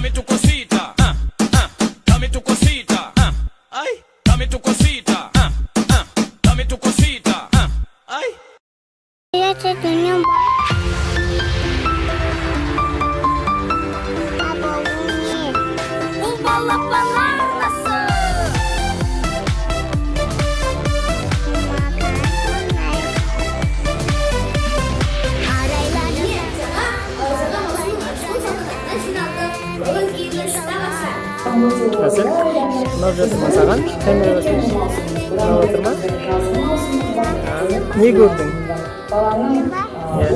dame tu cosita, dame tu cosita, ay, dame tu cosita, dame tu cosita, ay. Nasıl? Ne yapacaksın masakan? Kamera basmış. Oturma. Ne gördün? Ya.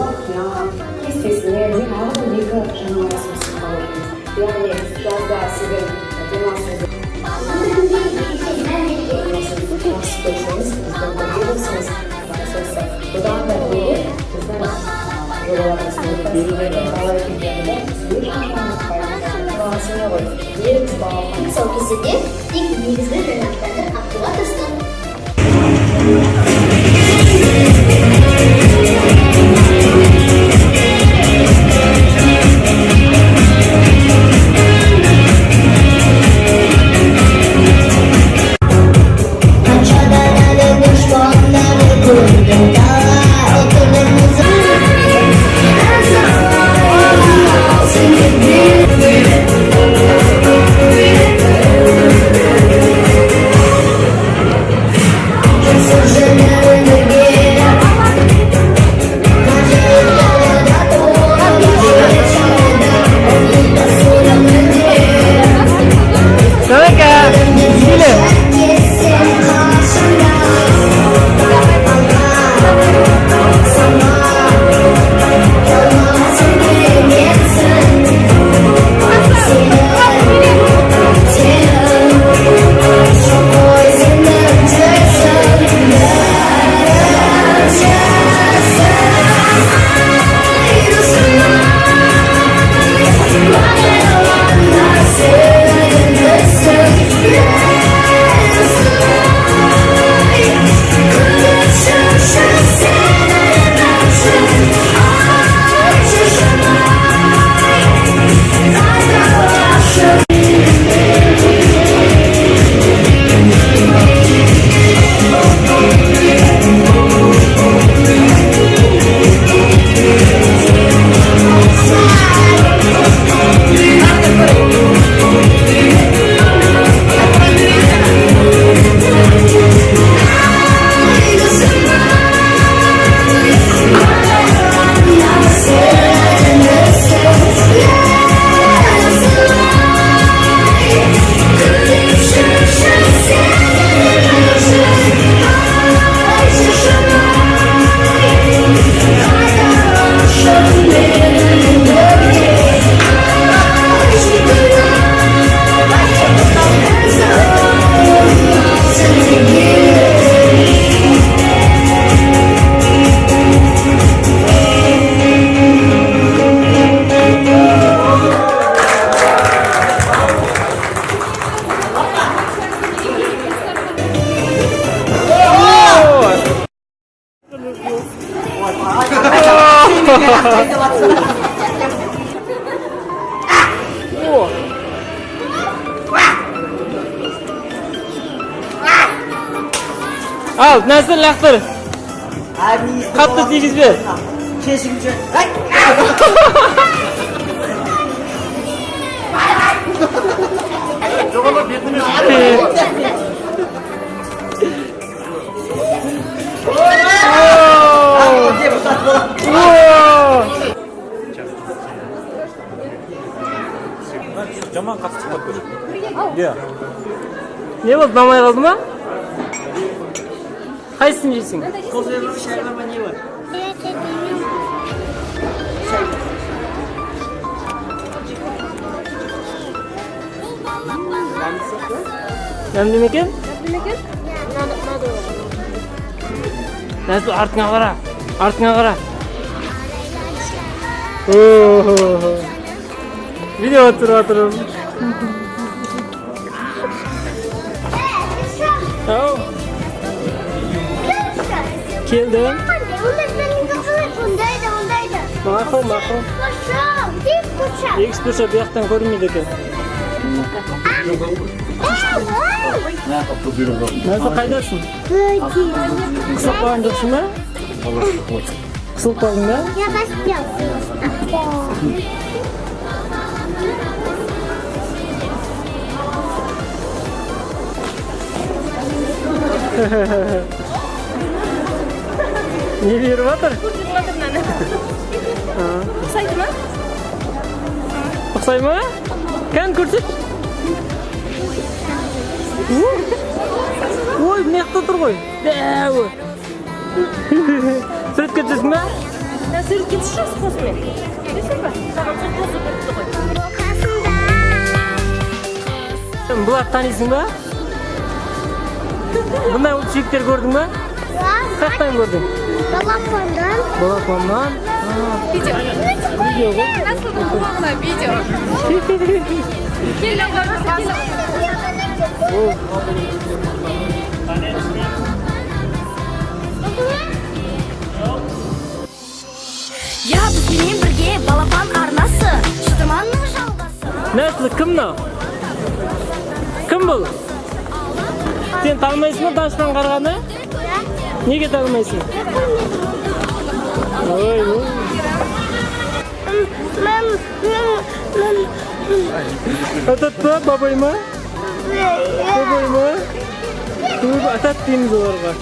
So'nggisida eng negizgi yo'nalishlarni aktivatorsiz Al, nasıl laktır? Kaptı tegiz bir. Kesinlikle. Жаман қатты çıkmak böyle. Ya. Ne oldu? Namay kaldı mı? Kaysın yiysin? Kozlarının şerbama ne var? Yandı mı kim? Nasıl artına kara? Artına kara. Video oturuyorum. Tamam. Keldi. Ondaydı. Makul. Koşum. X bursa bu yoqdan ko'rinmaydi ekan. Narsa qaydasin? Qisib qo'ygan jo'qsizmi? Qisib qo'ydingmi? Я поспел. Ne berib o'tir? Uxsaydimi? Uxsaymi? Qani ko'rsat. Voy, bu yoqda tur qo'y. Surat ketdingmi? Ya surat ketishsiz qo'smen. Desizmi? Sаған to'zib ketdi qo'y. Bular taniysingmi? Bunday uçuklar gördün mü? Kaçtan gördün? Балапандан. Balakondan. Video. Video bu. Nasıl kulağına video? Gel lan. Ya bizning birga balapon arnasi, Shirmonning жалғасы. Nasıl kim ne? Kim bu? Sen tanımaysın mı danışman qarğanı? Nega tanımaysın? Oy. Atatma babayma? Babayma? Atat deyimiz olarga.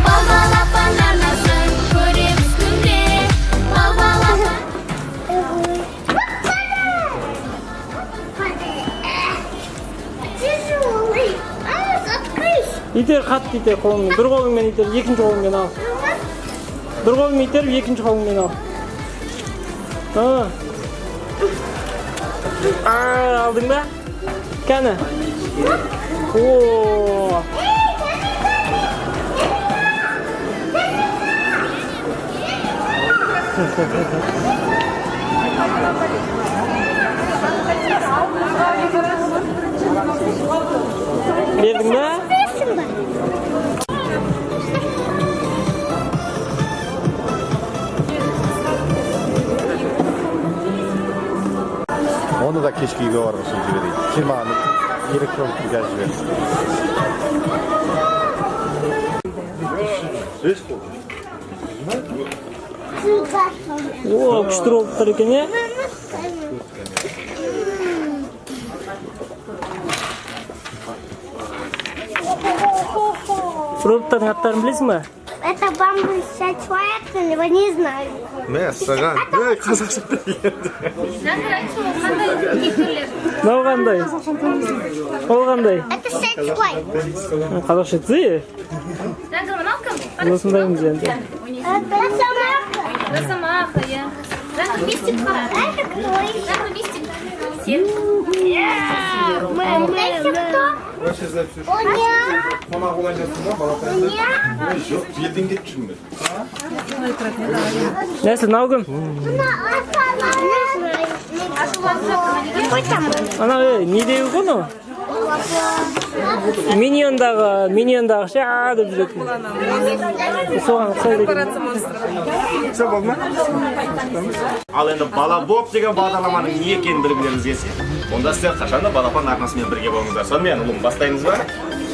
Balapon arnasi, ko'ramiz kunde. Balapon. Тяжелый. Открыть. İter қатты итер қолыңмен. Bir қолыңмен итер, екінші қолыңмен al. Bir қолыңмен итер, екінші қолыңмен al. Aldın mı? Kani? Oo. Verdin mi? Onu da keşke iyi var mısın gibi değil. Kim anı? Gerek yok bir gel gibi. Oo, күшті oldular ekan ya. Роботтардың аттарын білесің бе? Это бамбусный человек, его не знаю. Ne? Sagan. Ne? Қазақша bilmiyorum. Мынау қандай? Ол қандай? Это сетчкой. Қазақша айтсай. Осындаймыз енді. Это собака. Росомаха, я. Это кто? Это кто? Оня. Yok bildiğin gibi düşünme. Нәсіл, мынау кім? Какой там? Ана, не деу құны? Миньондағы ша деп жүретін. Соған ұқсайды екен. Sen olma. Ал енді бала боп деген бағдарламаның не екенін білгілеріңіз келсе, онда сіздер қашанда балапан арнасымен бірге болыңыздар. Сонымен ұлым бастаймыз ба?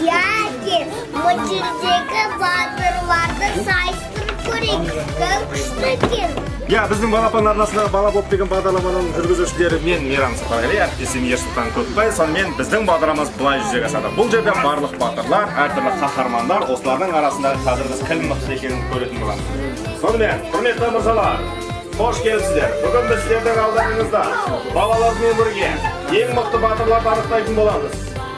Яки, мультиктегі батырларды сайыстырып көрейік. Күшті екен. Я, біздің балапан арнасындағы бала боп деген бағдарламаның жүргізушілері мен Мейрам Сапарғали, әріптесім Ерсұлтан Көкбай. Сонымен біздің бағдарламамыз былай жүзеге асады. Бұл жерде барлық батырлар, әртүрлі қаһармандар, осылардың арасындағы қазір біз кім мықты екенін көретін боламыз. Сонымен, құрметті мырзалар, қош келіпсіздер. Бүгін біз сіздердің алдарыңызда балалармен бірге ең мықты батырларды анықтайтын боламыз.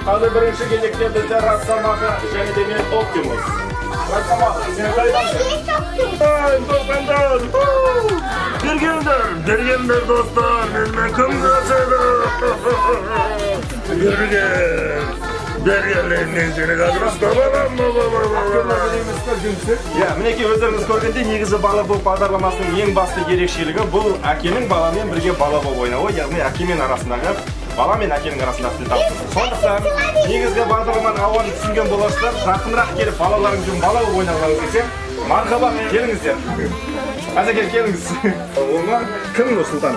Қазір бірінші кезекте біздер Росомаха және де мен Оптимус. Росомаха, сен қайдасың? Бергендер достар, менімен кім қашады? Бергенлерінен сені қазір ұстабалам. Мінекей өздеріңіз көргенде негізі бала боп бағдарламасының ең басты ерекшелігі бұл әкенің баламен бірге бала боп ойнауы, яғни әке мен арасындағы бала мен әкенің арасындағы тіл табысу. Сондықтан негізгі бағдарламаның ауанын түсінген боласыздар, жақынырақ келіп балаларыңызбен бала боп ойнағыларыңыз келсе, Marhaba, gelingizler. Azaka kelingіз. Oma kim Nursultan?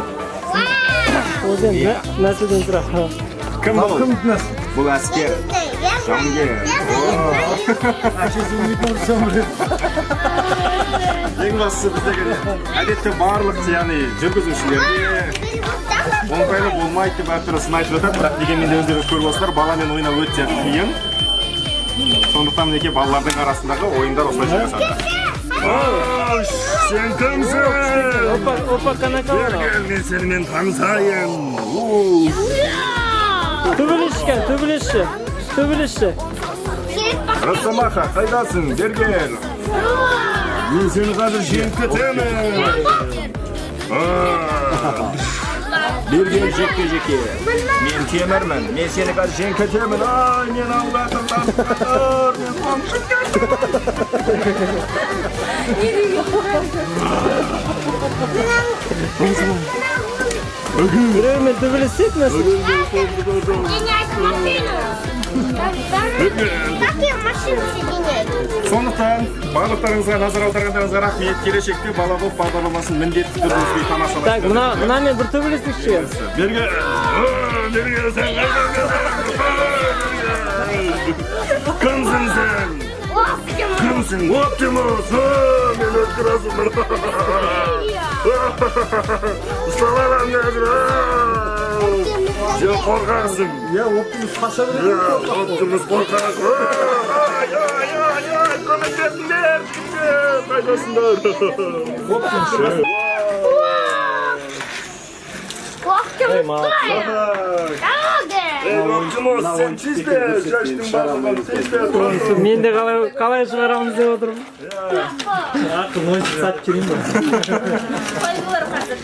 O'zim nasıldan sıra? Kim bu? Bu asker. Jangir. Ең бастысы біздегі әдетте барлық яғни жүргізушілерге оңтайлы болмайды деп әртүрлі сын айтып жатады, бірақ дегенмен де өздеріңіз көріп отырсыздар, баламен ойнау өте қиын. Сондықтан мінекей балалардың арасындағы ойындар осылайша жасады. Сен кімсің? Опа канакалар. Мен сенімен танысайын. Төбелесші. Росомаха, қайдасың? Бергер. Мен сені қазір жеңіп кетемін. Бергер жеке. Мен темірмін. Мен сені қазір жеңіп кетемін. Ай, мен алдатыр. Мен қомшып кеттім. Біреумен төбелессек насыл? Какие машины соединяют? Сондықтан барлықтарыңызға назар аударғандарыңызға рахмет. Келешекте бала боп бағдарламасын міндетті түрде өзге тамашалайсыздар. Так, мына мен бір төбелестікші. Бергер сен кімсің сен? Кімсің? Оптимус! Мен өткірасың. Ұсталарам қазір. Сен қорқақсың. Оптимус қаша береді. Оптимус қорқақсың. Көмектесіңдер. Қайдасыңдар. Оптимус, сен тезде, жаштың барлығын тезде. Мен де қалай шығарамыз деп отырмын. Ақыл ойсыз сатып жүрейін ба? Қойғылар қазір.